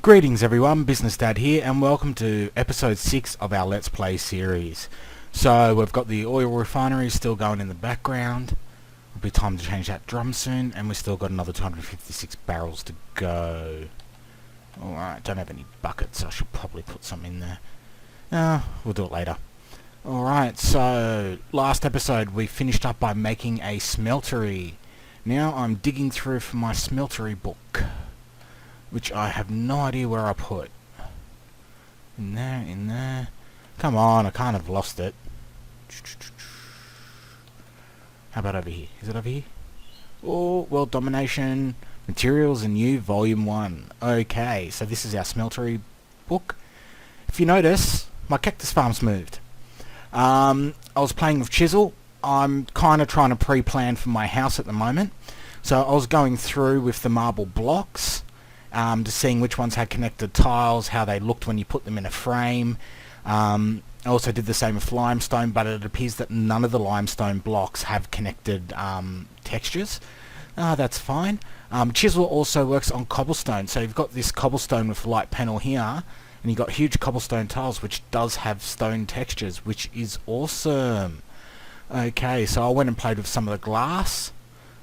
Greetings everyone, Business Dad here, and welcome to episode 6 of our Let's Play series. So we've got the oil refinery still going in the background. It'll be time to change that drum soon, and we've still got another 256 barrels to go. Alright, don't have any buckets, so I should probably put some in there. We'll do it later. Alright, so last episode we finished up by making a smeltery. Now I'm digging through for my smeltery book, which I have no idea where I put. In there. Come on, I kind of lost it. How about over here? Is it over here? Oh, World Domination, Materials and New, Volume 1. Okay, so this is our smeltery book. If you notice, my cactus farm's moved. I was playing with chisel. I'm kind of trying to pre-plan for my house at the moment. So I was going through with the marble blocks, to seeing which ones had connected tiles, how they looked when you put them in a frame. I also did the same with limestone, but it appears that none of the limestone blocks have connected textures. That's fine. Chisel also works on cobblestone, so you've got this cobblestone with light panel here, and you've got huge cobblestone tiles which does have stone textures, which is awesome. Okay, so I went and played with some of the glass.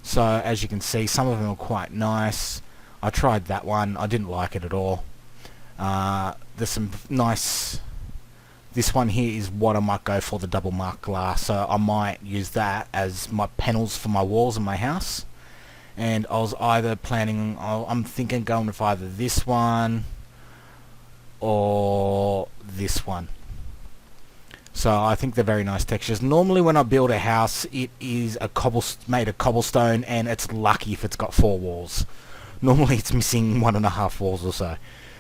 So as you can see, some of them are quite nice. I tried that one. I didn't like it at all. There's some nice... This one here is what I might go for, the double mark glass. So I might use that as my panels for my walls in my house. And I was either planning... I'm thinking going with either this one or this one. So I think they're very nice textures. Normally when I build a house, it is made of cobblestone, and it's lucky if it's got 4 walls. Normally it's missing 1.5 walls or so.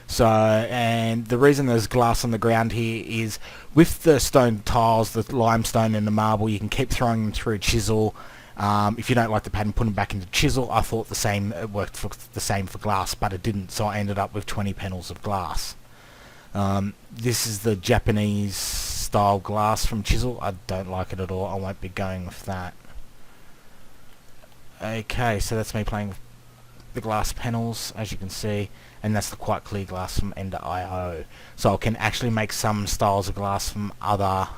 So, and the reason there's glass on the ground here is with the stone tiles, the limestone and the marble, you can keep throwing them through chisel. If you don't like the pattern, put them back into chisel. I thought it worked for the same for glass, but it didn't, so I ended up with 20 panels of glass. This is the Japanese style glass from chisel. I don't like it at all. I won't be going with that. Okay, so that's me playing with the glass panels, as you can see, and that's the quite clear glass from Ender.io. So I can actually make some styles of glass from other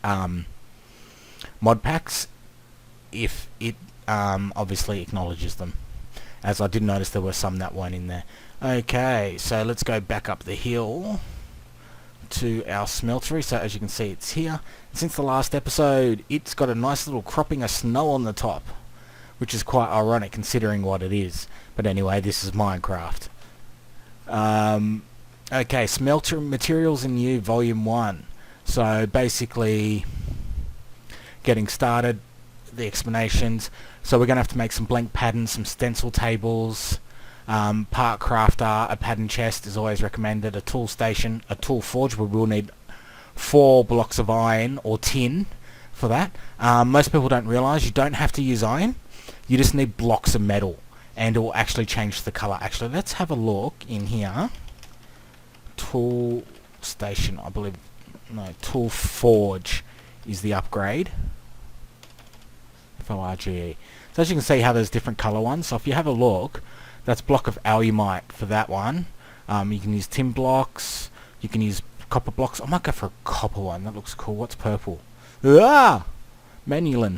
mod packs if it obviously acknowledges them, as I did notice there were some that weren't in there. Okay, so let's go back up the hill to our smeltery. So as you can see, it's here. Since the last episode, it's got a nice little cropping of snow on the top, which is quite ironic considering what it is. But anyway, this is Minecraft. Okay, Smelter Materials and New Volume 1. So basically, getting started, the explanations. So we're going to have to make some blank patterns, some stencil tables, part crafter, a pattern chest is always recommended, a tool station, a tool forge. We will need 4 blocks of iron or tin for that. Most people don't realise you don't have to use iron. You just need blocks of metal, and it will actually change the colour. Actually, let's have a look in here. Tool station, I believe. No, tool forge is the upgrade. F-O-R-G-E. So as you can see how there's different colour ones. So if you have a look, that's block of alumite for that one. You can use tin blocks. You can use copper blocks. I might go for a copper one. That looks cool. What's purple? Ah! Manulin.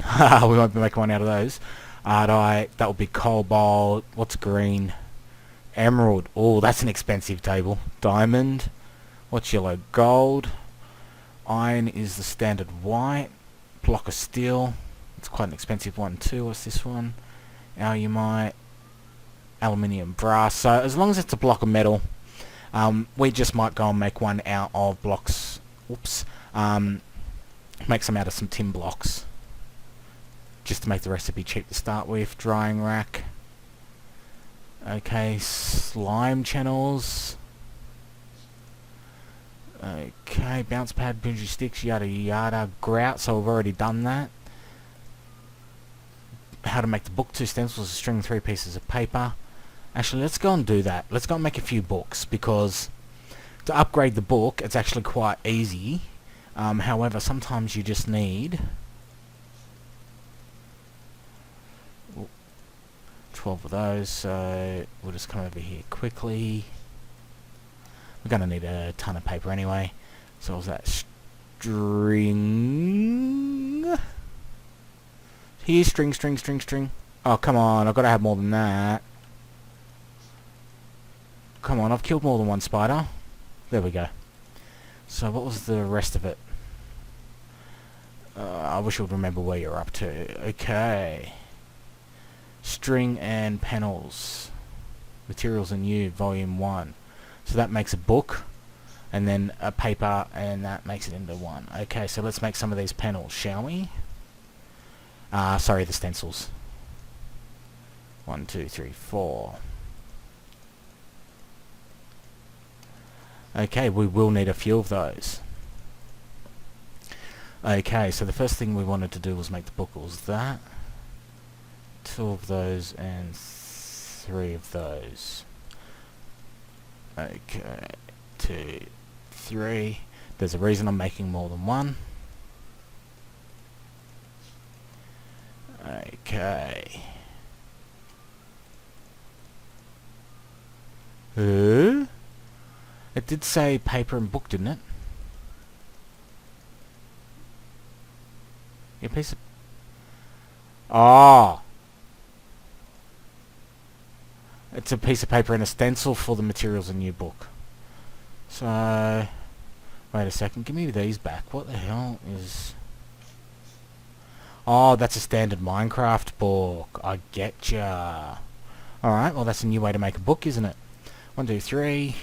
We won't be making one out of those. That would be cobalt. What's green? Emerald. Oh, that's an expensive table. Diamond. What's yellow? Gold. Iron is the standard white. Block of steel. It's quite an expensive one too. What's this one? Alumite. Aluminium. Brass. So as long as it's a block of metal, we just might go and make one out of blocks. Oops. Make some out of some tin blocks, just to make the recipe cheap to start with. Drying rack. Okay, slime channels. Okay, bounce pad, bungee sticks, yada yada. Grout, so we've already done that. How to make the book, 2 stencils, a string, 3 pieces of paper. Actually, let's go and do that. Let's go and make a few books, because to upgrade the book, it's actually quite easy. However, sometimes you just need 12 of those, so we'll just come over here quickly. We're going to need a ton of paper anyway. So was that string? Here, string. Oh, come on, I've got to have more than that. Come on, I've killed more than one spider. There we go. So what was the rest of it? I wish I would remember where you're up to. Okay. String and panels. Materials and You, Volume 1. So that makes a book, and then a paper, and that makes it into one. Okay, so let's make some of these panels, shall we? Sorry, the stencils. 1, 2, 3, 4. Okay, we will need a few of those. Okay, so the first thing we wanted to do was make the book. Was that 2 of those and 3 of those. Okay, 2, 3. There's a reason I'm making more than one. Okay. It did say paper and book, didn't it? A piece of... Oh! It's a piece of paper and a stencil for the Materials and You book. So... Wait a second, give me these back. What the hell is... Oh, that's a standard Minecraft book. I getcha. Alright, well that's a new way to make a book, isn't it? 1, 2, 3.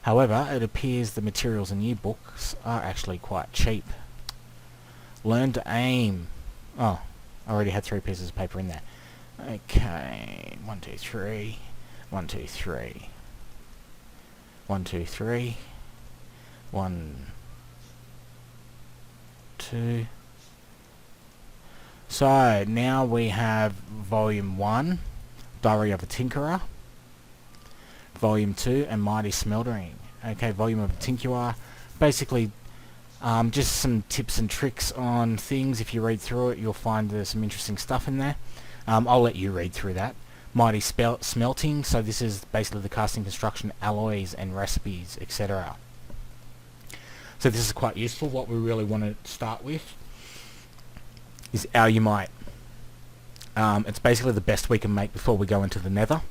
However, it appears the Materials and You books are actually quite cheap. Learn to aim. Oh, I already had 3 pieces of paper in there. Okay, 1, 2, 3. 1, 2, 3. 1, 2, 3. 1, 2. So, now we have Volume 1, Diary of a Tinkerer. Volume 2, and Mighty Smeltering. Okay, Volume of a Tinkerer. Basically, just some tips and tricks on things. If you read through it, you'll find there's some interesting stuff in there. I'll let you read through that. Mighty Smelting, so this is basically the casting, construction, alloys and recipes, etc. So this is quite useful. What we really want to start with is alumite. It's basically the best we can make before we go into the nether,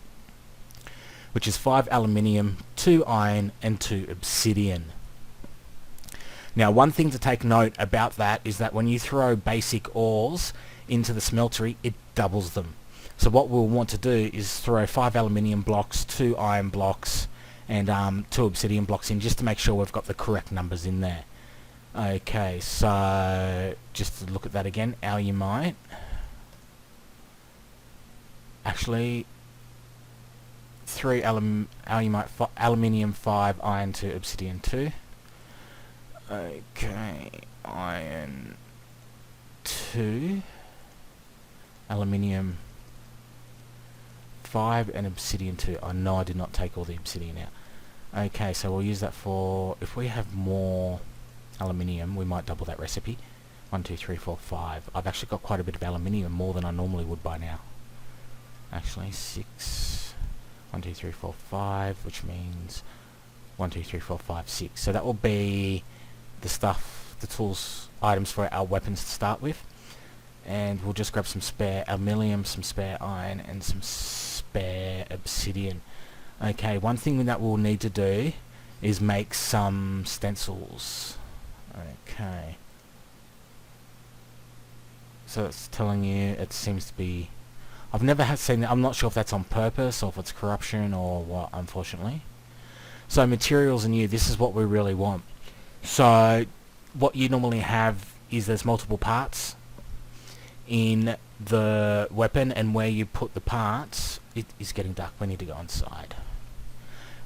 which is 5 aluminium, 2 iron and 2 obsidian. Now, one thing to take note about that is that when you throw basic ores into the smeltery, it doubles them. So what we'll want to do is throw 5 aluminium blocks, 2 iron blocks, and 2 obsidian blocks in, just to make sure we've got the correct numbers in there. Okay, so just to look at that again, alumite. Actually, 3 aluminium, 5 iron, 2 obsidian, 2. Okay, iron 2, aluminium 5 and obsidian 2. I know I did not take all the obsidian out. Okay, so we'll use that for, if we have more aluminium, we might double that recipe. 1, 2, 3, 4, 5. I've actually got quite a bit of aluminium, more than I normally would by now. Actually, 6. 1, 2, 3, 4, 5, which means 1, 2, 3, 4, 5, 6. So that will be the stuff, the tools, items for our weapons to start with. And we'll just grab some spare aluminium, some spare iron, and some spare obsidian. Okay, one thing that we'll need to do is make some stencils. Okay. So it's telling you, it seems to be... I've never seen that. I'm not sure if that's on purpose or if it's corruption or what, unfortunately. So Materials and You, this is what we really want. So what you normally have is there's multiple parts in the weapon, and where you put the parts, it is getting dark, we need to go inside.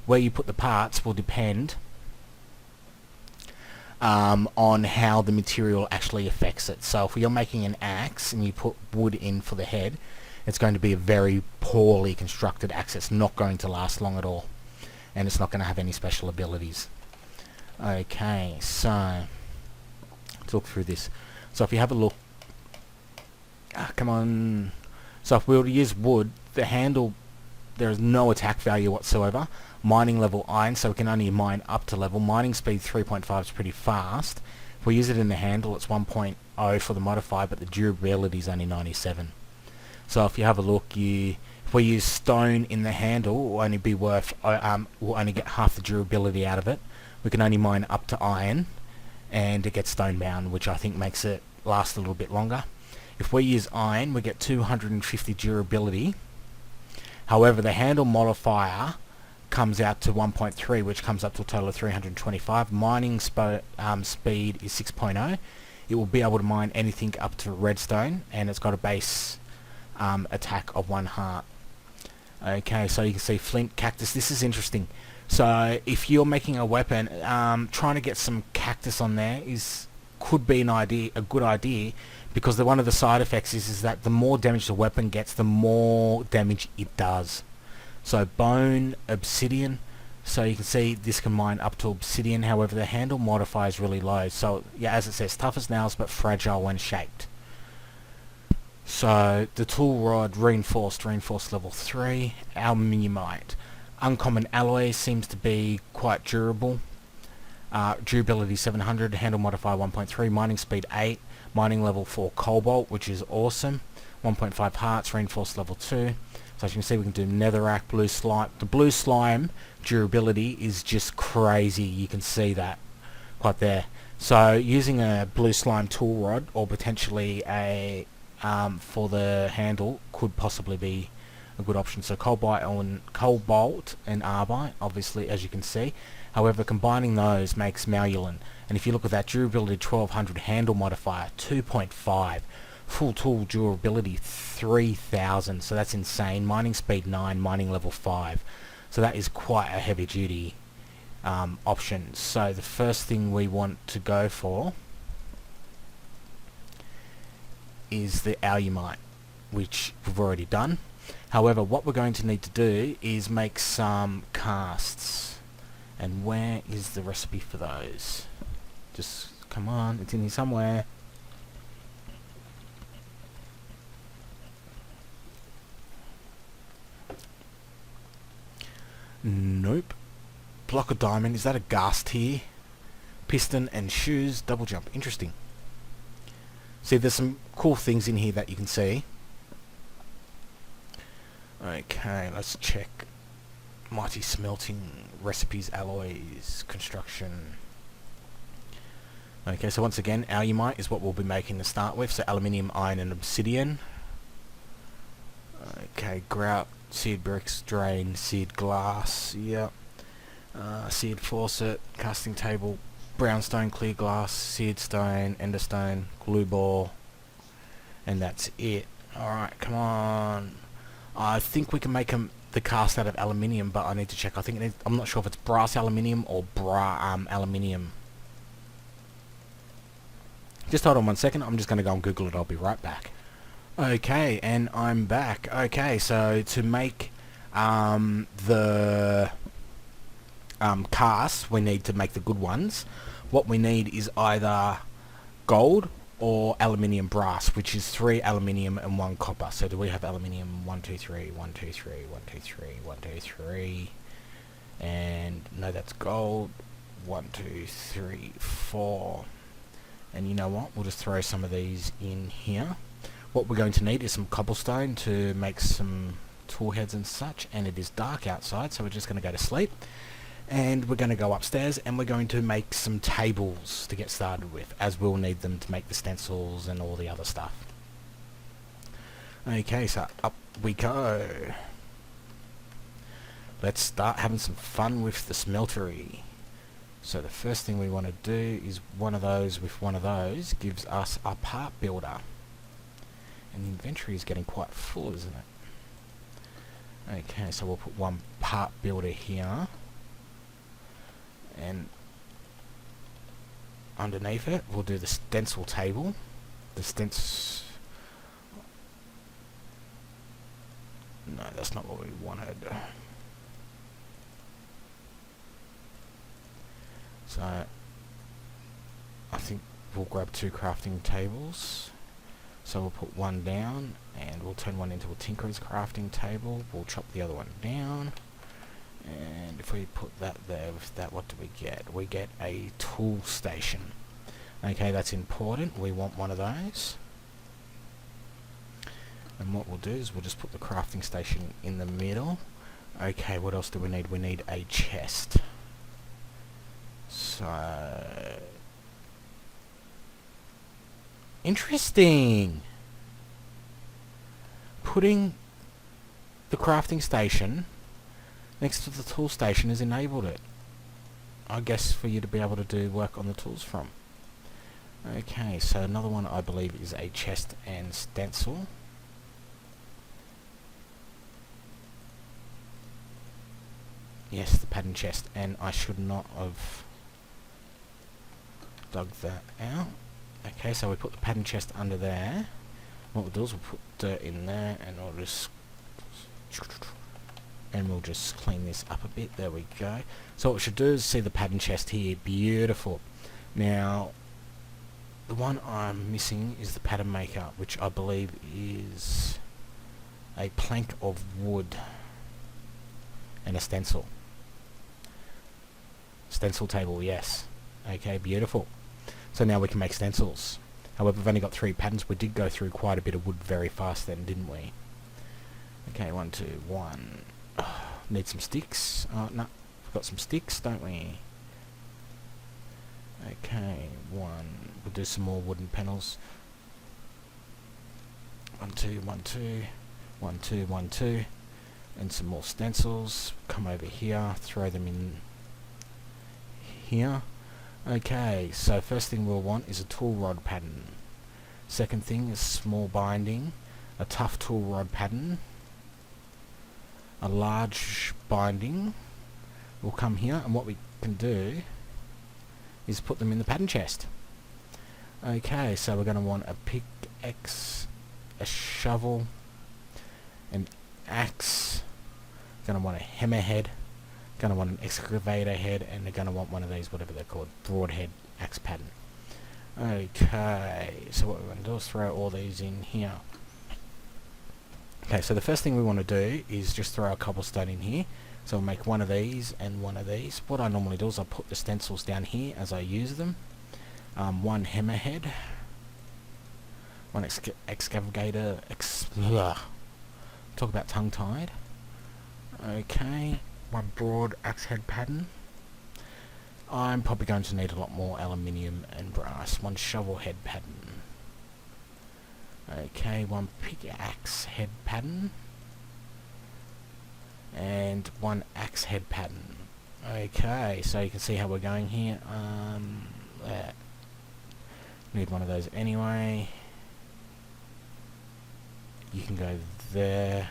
Where you put the parts will depend on how the material actually affects it. So if you're making an axe and you put wood in for the head, it's going to be a very poorly constructed axe. It's not going to last long at all, and it's not going to have any special abilities. Okay, so let's look through this. So if you have a look, come on, So if we were to use wood, the handle, there is no attack value whatsoever. Mining level iron, so we can only mine up to level. Mining speed 3.5 is pretty fast. If we use it in the handle, it's 1.0 for the modifier, but the durability is only 97. So if you have a look, if we use stone in the handle, it will only be worth, we'll only get half the durability out of it. We can only mine up to iron, and it gets stone bound, which I think makes it last a little bit longer. If we use iron, we get 250 durability. However, the handle modifier comes out to 1.3, which comes up to a total of 325. Mining speed is 6.0. It will be able to mine anything up to redstone, and it's got a base attack of 1 heart. Okay, so you can see flint, cactus. This is interesting. So if you're making a weapon, trying to get some cactus on there could be a good idea, because one of the side effects is that the more damage the weapon gets, the more damage it does. So bone, obsidian. So you can see this can mine up to obsidian. However, the handle modifier is really low. So yeah, as it says, tough as nails but fragile when shaped. So the tool rod, reinforced level 3. Aluminiumite. Uncommon alloy seems to be quite durable. Durability 700, handle modifier 1.3, mining speed 8, mining level 4 cobalt, which is awesome. 1.5 hearts, reinforced level 2. So as you can see, we can do netherrack, blue slime. The blue slime durability is just crazy. You can see that quite there. So using a blue slime tool rod, or potentially a for the handle, could possibly be a good option. So cobalt and arbite, obviously, as you can see. However, combining those makes malulin. And if you look at that, durability 1200, handle modifier 2.5, full tool durability 3000. So that's insane. Mining speed 9, mining level 5. So that is quite a heavy duty option. So the first thing we want to go for is the alumite, which we've already done. However, what we're going to need to do is make some casts. And where is the recipe for those? Just come on, it's in here somewhere. Nope. Block of diamond, is that a gas tier? Piston and shoes, double jump, interesting. See, there's some cool things in here that you can see. Okay, let's check. Mighty smelting, recipes, alloys, construction. Okay, so once again, alumite is what we'll be making to start with. So aluminium, iron and obsidian. Okay, grout, seared bricks, drain, seared glass, yep. Seared faucet, casting table, brownstone, clear glass, seared stone, ender stone, glue ball, and that's it. Alright, come on. I think we can make the cast out of aluminium, but I need to check. I'm not sure if it's brass aluminium or aluminium. Just hold on 1 second. I'm just going to go and Google it. I'll be right back. Okay, and I'm back. Okay, so to make the casts, we need to make the good ones. What we need is either gold or aluminium brass, which is 3 aluminium and 1 copper. So do we have aluminium? 1, 2, 3, 1, 2, 3, 1, 2, 3, 1, 2, 3. And no, that's gold. 1, 2, 3, 4. And you know what? We'll just throw some of these in here. What we're going to need is some cobblestone to make some tool heads and such. And it is dark outside, so we're just going to go to sleep. And we're going to go upstairs and we're going to make some tables to get started with, as we'll need them to make the stencils and all the other stuff. Okay, so up we go. Let's start having some fun with the smeltery. So the first thing we want to do is one of those with one of those gives us a part builder. And the inventory is getting quite full, isn't it? Okay, so we'll put one part builder here. And underneath it, we'll do the stencil table. No, that's not what we wanted. So I think we'll grab 2 crafting tables. So we'll put one down, and we'll turn one into a tinkerer's crafting table. We'll chop the other one down, and if we put that there with that, what do we get? We get a tool station. Okay, that's important. We want one of those. And what we'll do is we'll just put the crafting station in the middle. Okay, what else do we need? We need a chest. So... interesting! Putting the crafting station next to the tool station has enabled it. I guess for you to be able to do work on the tools from. Okay, so another one I believe is a chest and stencil. Yes, the pattern chest, and I should not have dug that out. Okay, so we put the pattern chest under there. What we'll do is we'll put dirt in there, and we'll just clean this up a bit. There we go. So what we should do is see the pattern chest here. Beautiful. Now, the one I'm missing is the pattern maker, which I believe is a plank of wood and a stencil. Stencil table, yes. Okay, beautiful. So now we can make stencils. However, we've only got 3 patterns. We did go through quite a bit of wood very fast then, didn't we? Okay, 1, 2, 1. Need some sticks. Oh, no. We've got some sticks, don't we? Okay, 1. We'll do some more wooden panels. 1, 2, 1, 2. 1, 2, 1, 2. And some more stencils. Come over here, throw them in here. Okay, so first thing we'll want is a tool rod pattern. Second thing is small binding, a tough tool rod pattern, a large binding will come here, and what we can do is put them in the pattern chest. Okay, so we're going to want a pickaxe, a shovel, an axe, going to want a hammer head, going to want an excavator head, and they're going to want one of these, whatever they're called, broadhead axe pattern. Okay, so what we're going to do is throw all these in here. Okay, so the first thing we want to do is just throw a cobblestone in here. So we'll make one of these and one of these. What I normally do is I put the stencils down here as I use them. One hammerhead, one excavator, talk about tongue-tied. Okay, one broad axe head pattern. I'm probably going to need a lot more aluminium and brass. One shovel head pattern. Okay, one pickaxe head pattern. And one axe head pattern. Okay, so you can see how we're going here. There. Need one of those anyway. You can go there.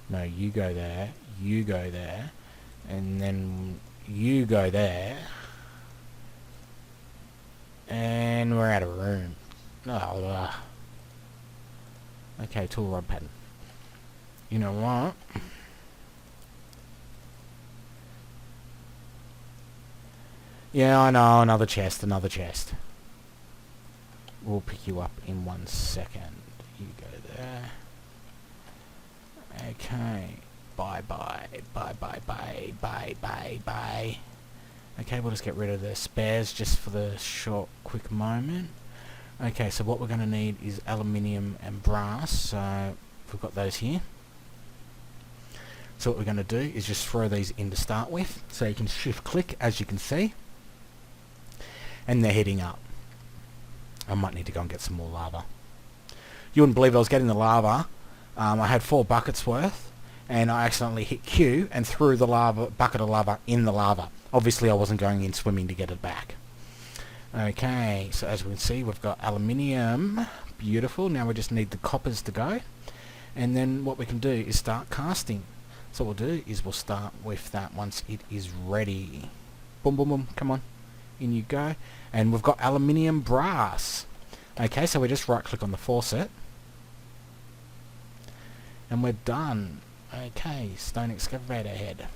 No, you go there. You go there. And then you go there. And we're out of room. Oh, okay, tool rod pattern. You know what? Yeah, I know, another chest, another chest. We'll pick you up in 1 second. You go there. Okay. Bye-bye. Bye-bye-bye. Bye-bye-bye. Okay, we'll just get rid of the spares just for the short, quick moment. Okay, so what we're going to need is aluminium and brass. So, we've got those here. So what we're going to do is just throw these in to start with. So you can shift-click, as you can see. And they're heading up. I might need to go and get some more lava. You wouldn't believe I was getting the lava. I had 4 buckets worth, and I accidentally hit Q and threw the bucket of lava in the lava. Obviously I wasn't going in swimming to get it back. Okay, so as we can see we've got aluminium. Beautiful. Now we just need the coppers to go. And then what we can do is start casting. So what we'll do is we'll start with that once it is ready. Boom, boom, boom. Come on. In you go. And we've got aluminium brass. Okay, so we just right click on the faucet. And we're done. Okay, stone excavator head.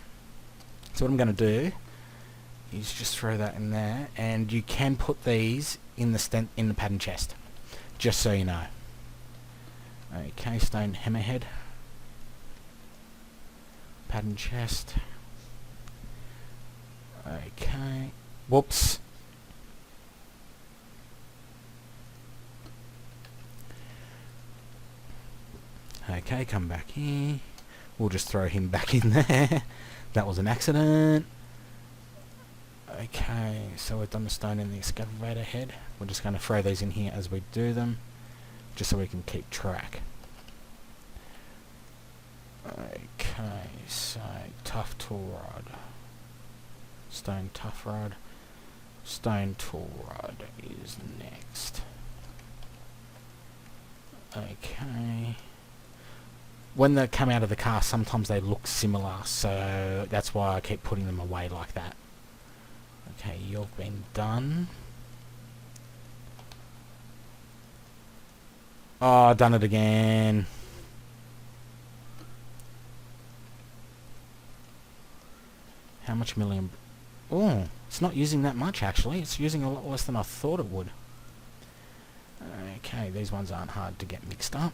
So what I'm going to do is just throw that in there. And you can put these in the pattern chest. Just so you know. Okay, stone hammerhead. Pattern chest. Okay. Whoops. Okay, come back here. We'll just throw him back in there. That was an accident. Okay, so we've done the stone and the excavator head. We're just going to throw these in here as we do them, just so we can keep track. Okay, so tough tool rod. Stone tough rod. Stone tool rod is next. Okay. When they come out of the car, sometimes they look similar, so that's why I keep putting them away like that. Okay, you've been done. Oh, I've done it again. How much million? Oh, it's not using that much actually. It's using a lot less than I thought it would. Okay, these ones aren't hard to get mixed up.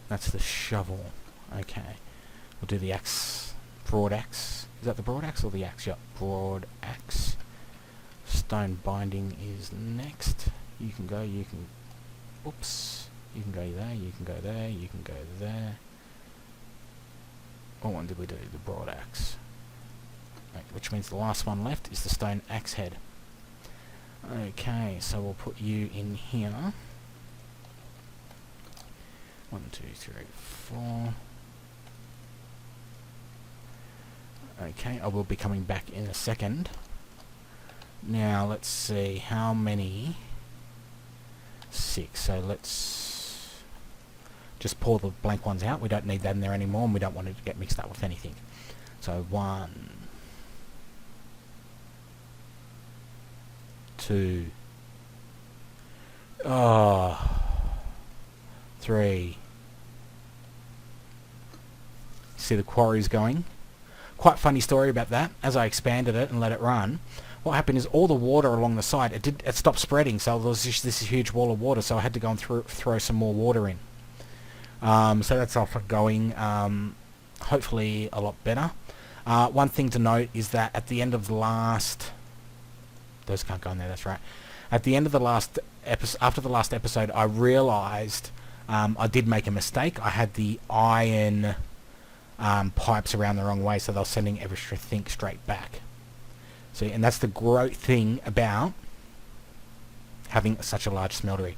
That's the shovel. Okay. We'll do the axe. Broad axe. Is that the broad axe or the axe? Yep, broad axe. Stone binding is next. You can go, you can... Oops. You can go there, you can go there, you can go there. What one did we do? The broad axe. Right, which means the last one left is the stone axe head. Okay, so we'll put you in here. 1, 2, 3, 4. Okay, I will be coming back in a second. Now, let's see, how many? 6, so let's just pour the blank ones out. We don't need that in there anymore, and we don't want it to get mixed up with anything. So 1, 2, 3. See the quarries going? Quite funny story about that. As I expanded it and let it run, what happened is all the water along the side, it stopped spreading, so there was just this huge wall of water, so I had to go and throw some more water in. So that's off going, hopefully a lot better. One thing to note is that at the end of the last... Those can't go in there, that's right. At the end of the last episode, after the last episode, I realised I did make a mistake. I had the iron pipes around the wrong way, so they're sending everything straight back. See, and that's the great thing about having such a large smeltery.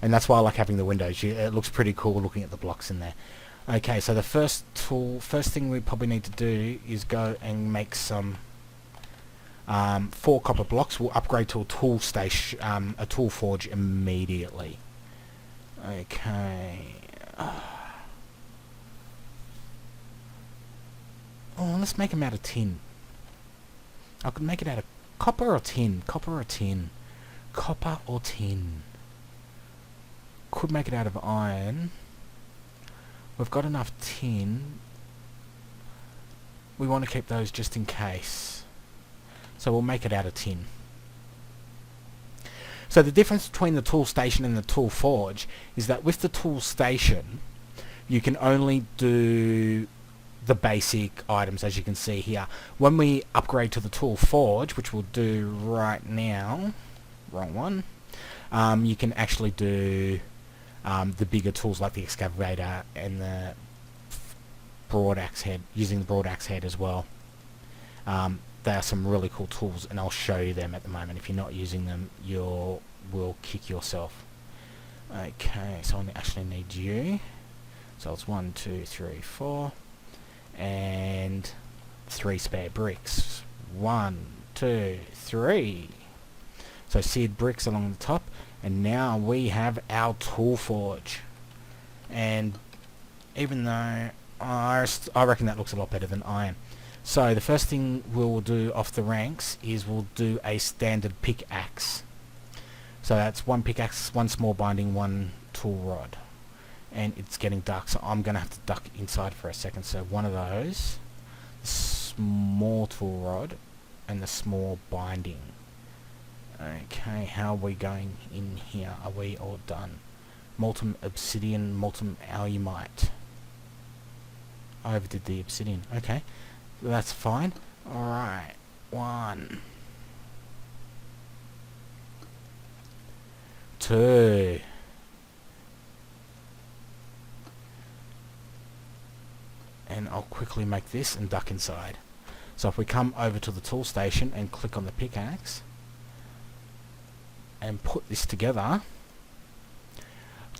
And that's why I like having the windows. It looks pretty cool looking at the blocks in there. Okay, so the first thing we probably need to do is go and make some 4 copper blocks. We'll upgrade to a tool station, a tool forge immediately. Okay. Oh, let's make them out of tin. I could make it out of copper or tin. Copper or tin. Copper or tin. Could make it out of iron. We've got enough tin. We want to keep those just in case. So we'll make it out of tin. So the difference between the tool station and the tool forge is that with the tool station, you can only do the basic items, as you can see here. When we upgrade to the tool forge, which we'll do right now, wrong one, you can actually do the bigger tools like the excavator and the broad axe head, using the broad axe head as well. They are some really cool tools, and I'll show you them at the moment. If you're not using them, you will kick yourself. Okay, so I actually need you. So it's 1, 2, 3, 4. And 3 spare bricks. 1, 2, 3. So seared bricks along the top, and now we have our tool forge. And even though I reckon that looks a lot better than iron. So the first thing we'll do off the ranks is we'll do a standard pickaxe. So that's 1 pickaxe, 1 small binding, 1 tool rod. And it's getting dark, so I'm going to have to duck inside for a second. So one of those, small tool rod and the small binding. Okay, how are we going in here? Are we all done? Molten obsidian, molten alumite. I overdid the obsidian. Okay, that's fine. Alright, 1, 2. And I'll quickly make this and duck inside. So if we come over to the tool station and click on the pickaxe and put this together,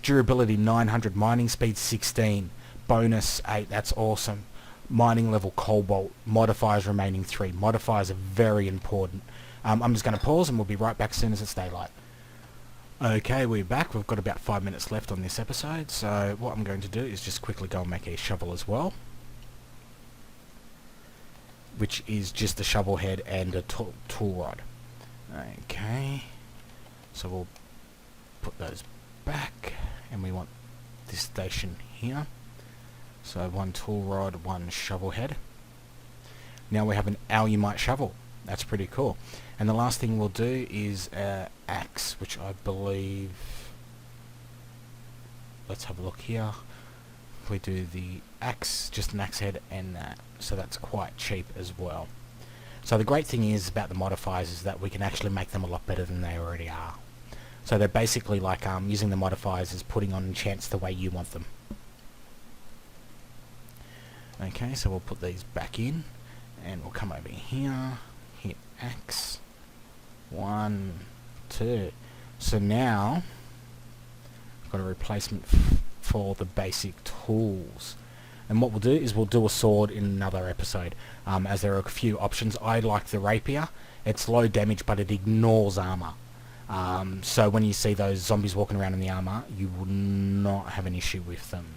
durability 900, mining speed 16, bonus 8, that's awesome. Mining level cobalt, modifiers remaining 3. Modifiers are very important. I'm just going to pause and we'll be right back as soon as it's daylight. Okay, we're back. We've got about 5 minutes left on this episode, so what I'm going to do is just quickly go and make a shovel as well, which is just a shovel head and a tool rod. Okay, so we'll put those back, and we want this station here. So 1 tool rod, 1 shovel head. Now we have an alumite shovel. That's pretty cool. And the last thing we'll do is axe, which I believe... Let's have a look here. We do the axe, just an axe head and that. So that's quite cheap as well. So the great thing is about the modifiers is that we can actually make them a lot better than they already are. So they're basically like using the modifiers is putting on enchants the way you want them. Okay, so we'll put these back in, and we'll come over here, hit axe, 1, 2. So now, I've got a replacement for the basic tools. And what we'll do is we'll do a sword in another episode, as there are a few options. I like the rapier. It's low damage, but it ignores armor. So when you see those zombies walking around in the armor, you will not have an issue with them.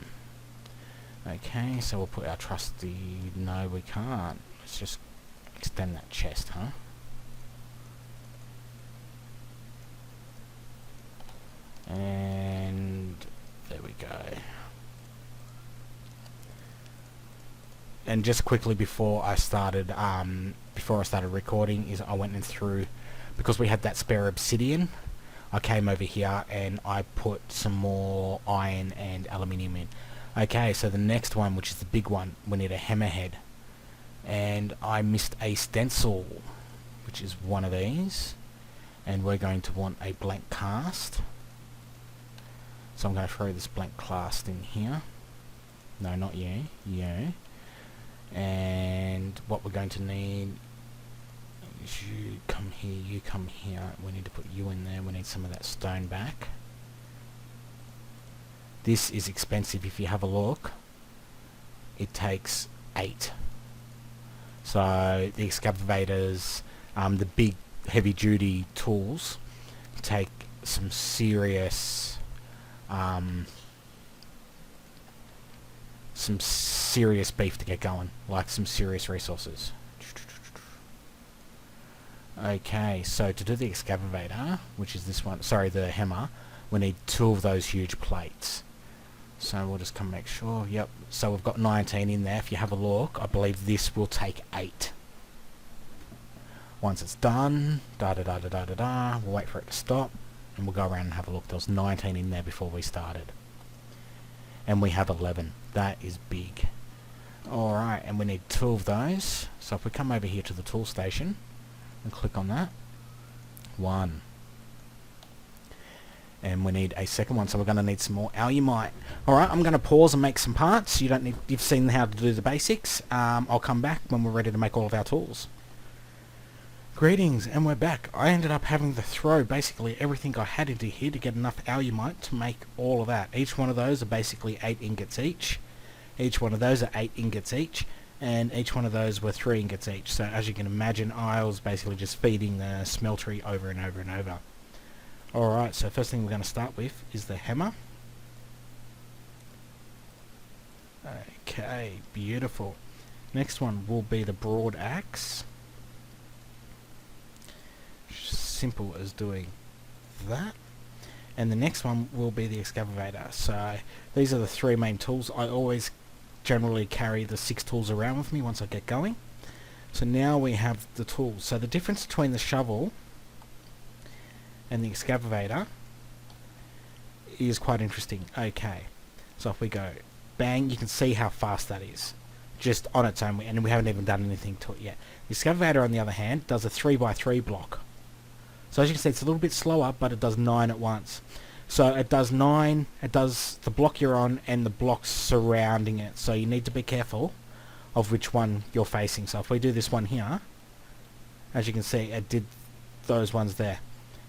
Okay, so we'll put our trusty... No, we can't. Let's just extend that chest, huh? And there we go. And just quickly before I started recording, is I went in through, because we had that spare obsidian, I came over here and I put some more iron and aluminium in. Okay, so the next one, which is the big one, we need a hammerhead. And I missed a stencil, which is one of these. And we're going to want a blank cast. So I'm going to throw this blank cast in here. No, not you. You. And what we're going to need is you come here, you come here. We need to put you in there. We need some of that stone back. This is expensive. If you have a look, it takes 8. So the excavators, the big heavy duty tools, take some serious beef to get going, like some serious resources. Okay, so to do the excavator, which is this one, sorry, the hammer, we need 2 of those huge plates. So we'll just come make sure, yep, so we've got 19 in there. If you have a look, I believe this will take 8. Once it's done, we'll wait for it to stop, and we'll go around and have a look. There was 19 in there before we started. And we have 11. That is big. Alright, and we need 2 of those. So if we come over here to the tool station and click on that, 1. And we need a second one, so we're going to need some more alumite. Alright, I'm going to pause and make some parts. You've seen how to do the basics. I'll come back when we're ready to make all of our tools. Greetings, and we're back. I ended up having to throw basically everything I had into here to get enough alumite to make all of that. Each one of those are basically 8 ingots each. Each one of those are 8 ingots each. And each one of those were 3 ingots each. So as you can imagine, I was basically just feeding the smeltery over and over and over. Alright, so first thing we're going to start with is the hammer. Okay, beautiful. Next one will be the broad axe. Simple as doing that. And the next one will be the excavator. So these are the 3 main tools. I always generally carry the 6 tools around with me once I get going. So now we have the tools. So the difference between the shovel and the excavator is quite interesting. Okay, so if we go bang, you can see how fast that is just on its own, and we haven't even done anything to it yet. The excavator, on the other hand, does a 3x3 block. So as you can see, it's a little bit slower, but it does 9 at once. So it does 9, it does the block you're on and the blocks surrounding it. So you need to be careful of which one you're facing. So if we do this one here, as you can see, it did those ones there.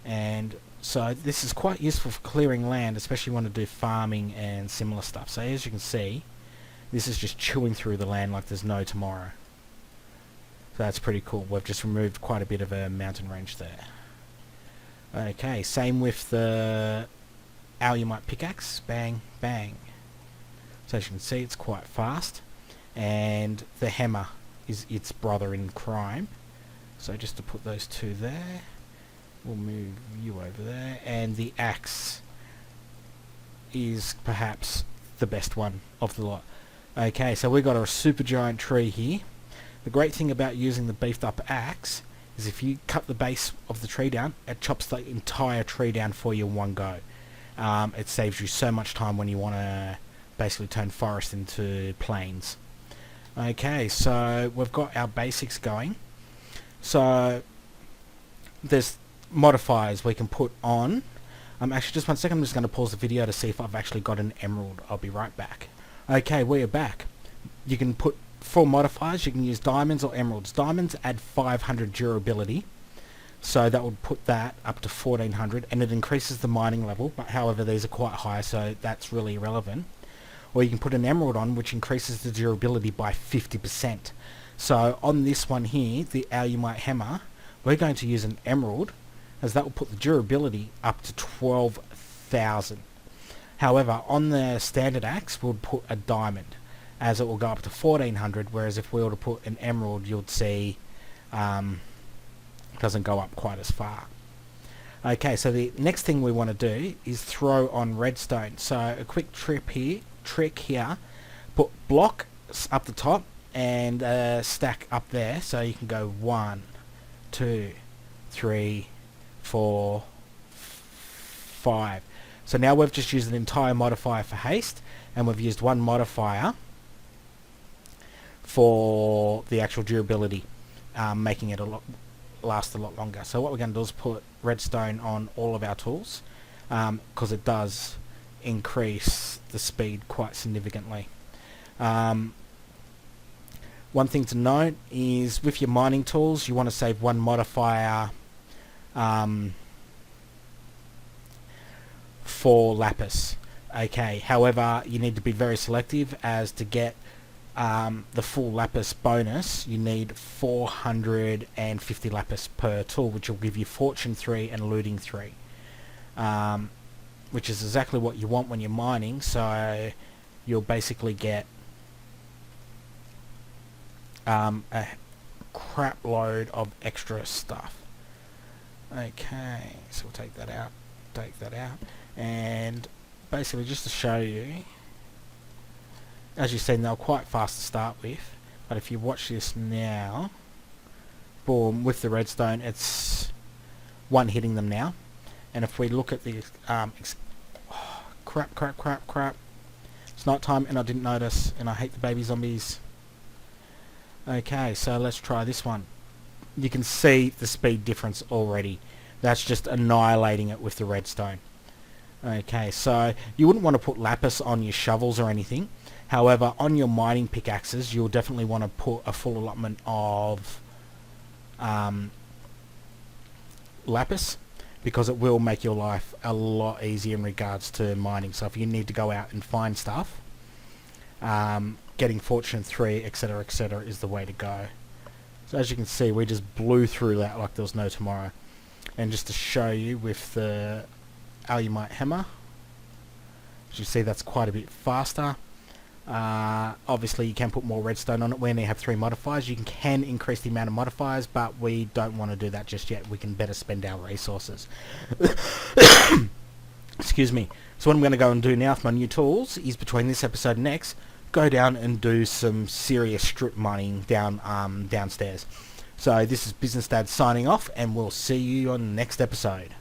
And so this is quite useful for clearing land, especially when you want to do farming and similar stuff. So as you can see, this is just chewing through the land like there's no tomorrow. So that's pretty cool. We've just removed quite a bit of a mountain range there. Okay, same with the alumite pickaxe. Bang, bang. So as you can see, it's quite fast. And the hammer is its brother in crime. So just to put those two there, we'll move you over there. And the axe is perhaps the best one of the lot. Okay, so we've got a super giant tree here. The great thing about using the beefed up axe is if you cut the base of the tree down, it chops the entire tree down for you in one go. It saves you so much time when you want to basically turn forest into plains. Okay, so we've got our basics going. So there's modifiers we can put on. Actually, just one second, I'm just going to pause the video to see if I've actually got an emerald. I'll be right back. Okay, we are back. You can put for modifiers, you can use diamonds or emeralds. Diamonds add 500 durability, so that would put that up to 1400, and it increases the mining level, but however these are quite high, so that's really irrelevant. Or you can put an emerald on, which increases the durability by 50%. So on this one here, the alumite hammer, we're going to use an emerald, as that will put the durability up to 12,000. However, on the standard axe, we'll put a diamond, as it will go up to 1400, whereas if we were to put an emerald, you'd see it doesn't go up quite as far. Okay, so the next thing we want to do is throw on redstone. So a quick trick here, put block up the top and stack up there, so you can go 1, 2, 3, 4, 5. So now we've just used an entire modifier for haste, and we've used one modifier for the actual durability, making it last a lot longer. So what we're going to do is put redstone on all of our tools, because it does increase the speed quite significantly. One thing to note is with your mining tools, you want to save one modifier for lapis. Okay, however, you need to be very selective, as to get the full lapis bonus, you need 450 lapis per tool, which will give you fortune 3 and looting 3, which is exactly what you want when you're mining. So you'll basically get a crap load of extra stuff. Okay, so we'll take that out, and basically just to show you, as you've seen, they're quite fast to start with, but if you watch this now, boom, with the redstone, it's one hitting them now. And if we look at the crap, it's night time and I didn't notice, and I hate the baby zombies. Okay, so let's try this one. You can see the speed difference already. That's just annihilating it with the redstone. Okay, so you wouldn't want to put lapis on your shovels or anything. However, on your mining pickaxes, you'll definitely want to put a full allotment of lapis, because it will make your life a lot easier in regards to mining. So if you need to go out and find stuff, getting fortune 3, etc., etc., is the way to go. So as you can see, we just blew through that like there was no tomorrow. And just to show you with the alumite hammer, as you see, that's quite a bit faster. Obviously you can put more redstone on it when you have 3 modifiers. You can increase the amount of modifiers, but we don't want to do that just yet. We can better spend our resources. Excuse me. So what I'm going to go and do now with my new tools is, between this episode and next, go down and do some serious strip mining downstairs. So this is Business Dad signing off, and we'll see you on the next episode.